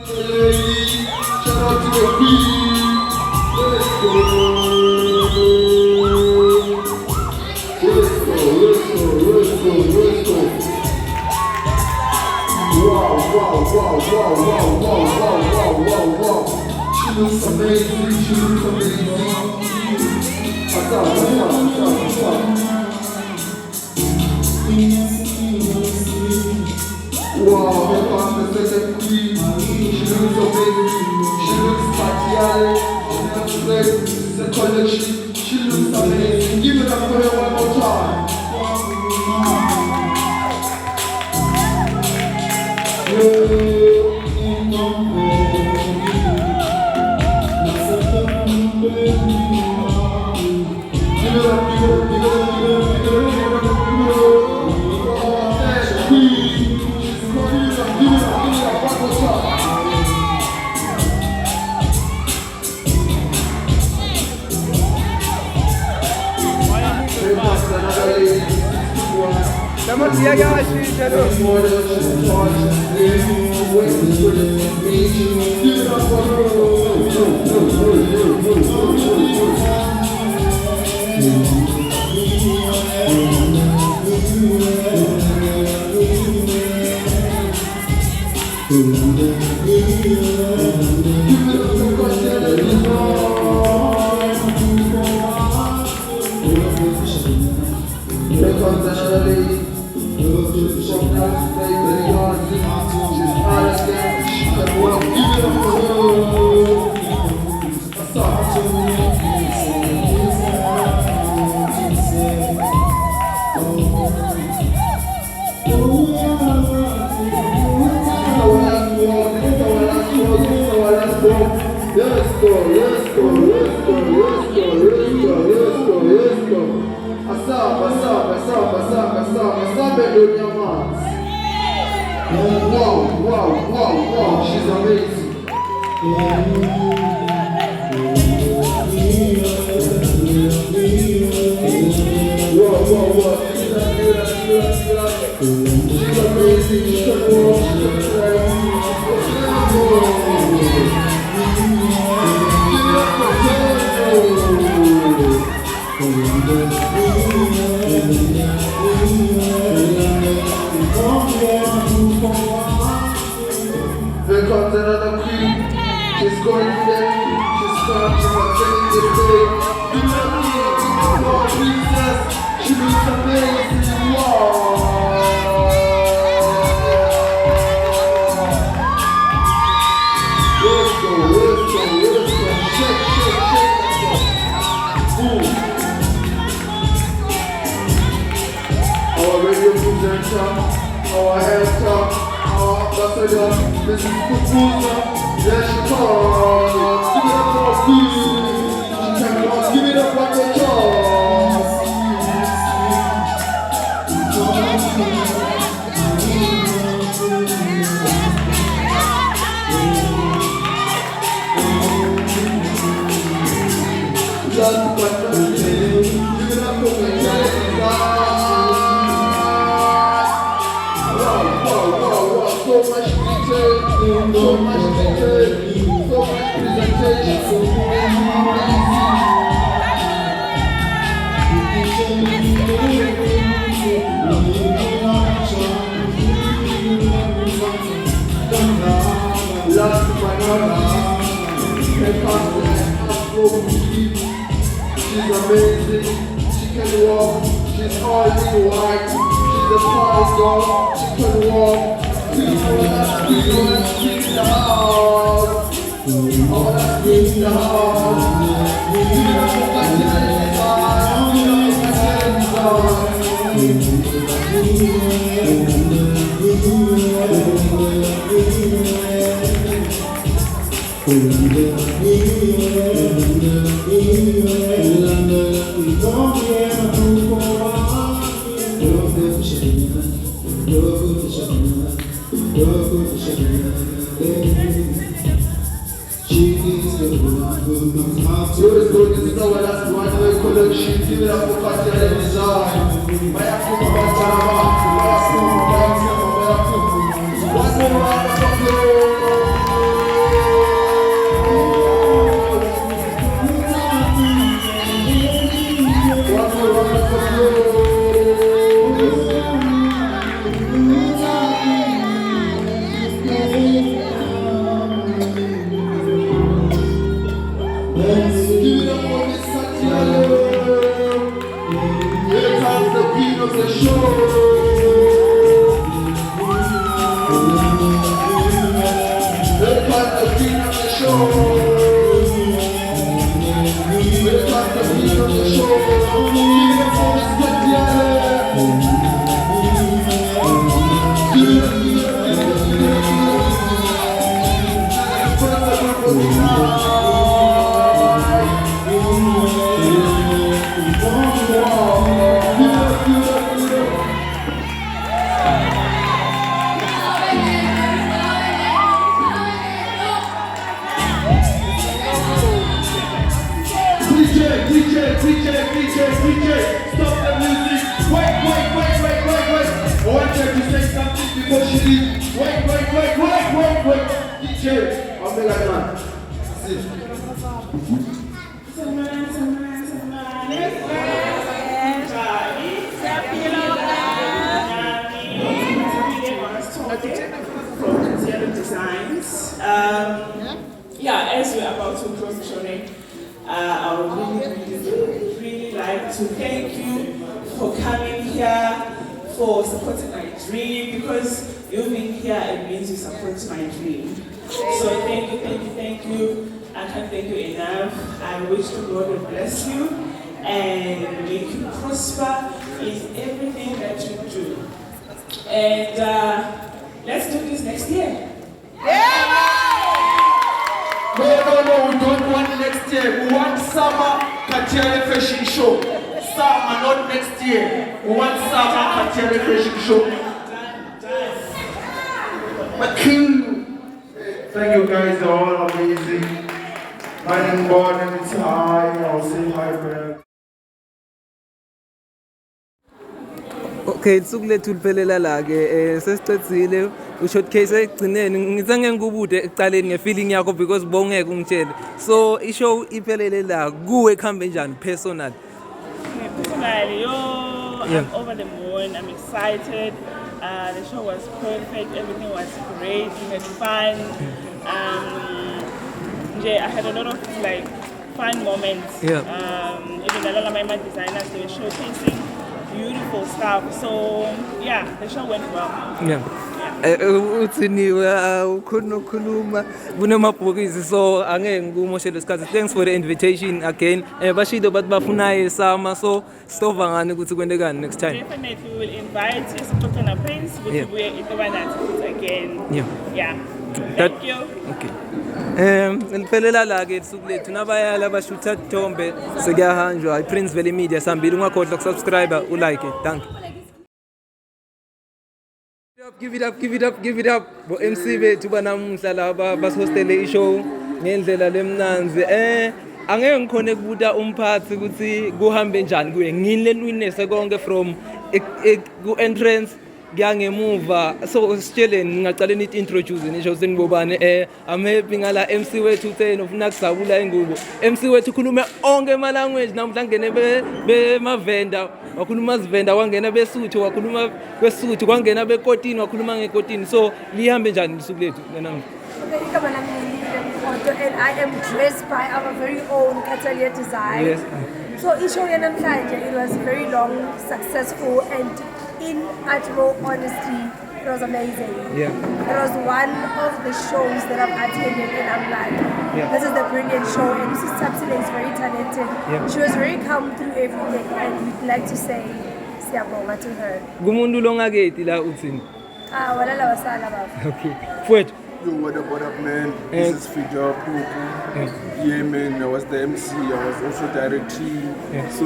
Shout out to the queen. Let's go. Wow. She looks amazing. What's up? Wow, here comes the second queen. She looks amazing. She looks CATIALE. It's a collection. She looks amazing. Give it up for her one more time. Wow, she's amazing. Here comes another queen. She's going there. She's attending the day. Princess. She looks amazing. Wow. Let's go. Shake. Our radio presenter, our head top, our ambassador, Mrs. Phoku. There she comes. Give it up for our queen. She can cross. Give it up for the chance. Last but not least, give it up for the so much detail, so much presentation, last but not least, she's amazing, she can walk, she's all in white, she's a fine girl, she can walk. People that speak the house. All that speak the house. This is our last one-way collection. Give it up for CATIALE Designs. One more round of applause. DJ, stop the music. Wait. I want her to say something before she leaves. Wait. DJ, I'm like that. See. From CATIALE Designs. As we're about to close the show, I would really like to thank you for coming here, for supporting my dream, because you being here, it means you support my dream. So thank you. I can't thank you enough. I wish the Lord will bless you and make you prosper in everything that you do. And let's do this next year. No, we don't want next year. We want summer CATIALE Fashion Show. Summer, not next year. We want summer CATIALE Fashion Show. Thank you guys, are all amazing. My name is Born and it's high. I'll say hi, man. Okay, itsuku lethu liphelela la ke sesiqedile ushowcase egcineni ngizange ngikubude ekuqaleni ngefeeling yakho because bongeke ungitshele so ishow iphelele la kuwe khambe njani personal Personally, I'm over the moon. I'm excited. The show was perfect. Everything was great. We had fun. I had a lot of fun moments. Even a lot of my designers, they were showcasing beautiful stuff. So the show went well. uthiniwe ukhona ukukhuluma kunemabhokisi so angeke ngikumoshele isikhathi. Thanks for the invitation again. Bashilo bathi bafuna isama so stova ngani ukuthi kwendekani next time. Definitely we will invite Sithole Prince with we again. Thank you. Okay. Liphelela la ke isuku lethu nabayala bashutha Thombe sekuyahanjwa iPrince Valley Media sambili ungakhohlwa ukusubscribe ulike. Thank you. Give it up. Bo MC bethu banamuhla laba basihostele ishow ngendlela lemnanzi. Angeke ngikhone ukubuta umphathi ukuthi kuhambe njani kuye. Ngilelwiness konke from ku entrance ngemuva so sitsheleni ngingacala nithi introduce nisho senibobane I'm happy ngala MC wethu utheni ufuna kusabula ingubo MC wethu ukhuluma onke ama language namhla ngene be mavenda wakhuluma zivenda kwangena beSuthu wakhuluma kweSuthu kwangena beKotini wakhuluma ngeKotini so lihambe njani isuku lethu namhla igama lami Mkhonto and I am dressed by our very own CATIALE Designs. So ishow yanamhlanje it was very long, successful and in utmost honesty, it was amazing. It was one of the shows that I've attended and I'm like, this is the brilliant show and Mrs. Tapsile is very talented. She was very calm through everything and we'd like to say siyabonga to her. Kumuntu longakethi la uthini? Walala wasala baba. Okay. Fwethu. Yo, what up, man? This is Fidel, Phoku. Man, I was the MC, I was also directing. So,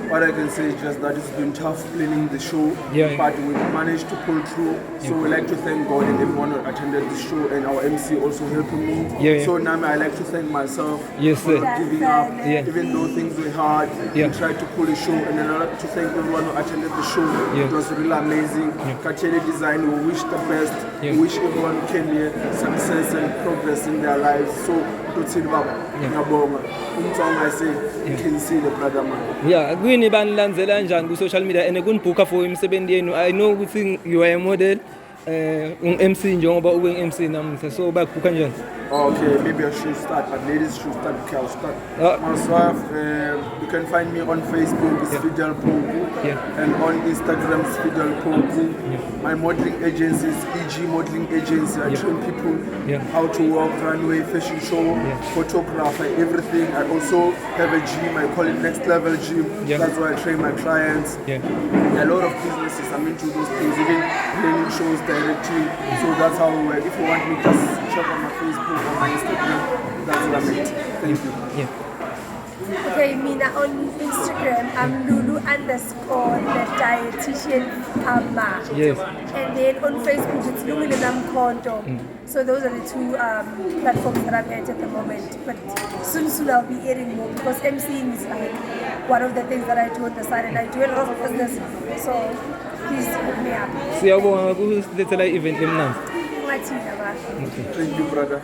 what I can say is just that it's been tough planning the show, but we managed to pull through. So, we like to thank God and everyone who attended the show and our MC also helping me. So, now I like to thank myself for not giving up, even though things were hard. We tried to pull the show, and then I like to thank everyone who attended the show. It was really amazing. CATIALE Design, we wish the best. We wish everyone came here success and progress in their lives. So, to see Baba, Ngabonga. I say, you can see the brother man. Kwini banilandzela njani ku social media and kunibhuka for imisebenzi yenu. I know ukuthi you are a model MC njengoba ube MC namuhla so bakubhuka njani? Okay, maybe I should start, but ladies should start. Okay, I'll start. Myself, you can find me on Facebook, it's Fidel Phoku, and on Instagram, it's Fidel Phoku. My modeling agency is EG Modeling Agency. I train people how to walk, runway, fashion show, photographer, everything. I also have a gym, I call it Next Level Gym. That's why I train my clients. A lot of businesses, I'm into those things. Even planning shows directly. So that's how we work. If you want me, just check on my Facebook or my Instagram. That's what I meant. Thank you. Yeah. Okay, Mina, on Instagram, I'm Lulu_the dietitian Ama. Yes. And then on Facebook, it's Lungile and Mkhonto. So those are the two platforms that I'm at the moment. But soon I'll be adding more because MCing is like one of the things that I do on the side, and I do a lot of business. So please hook me up. Siyabonga kusilethela i-event emnandi. Ungathini, baba. Thank you, brother.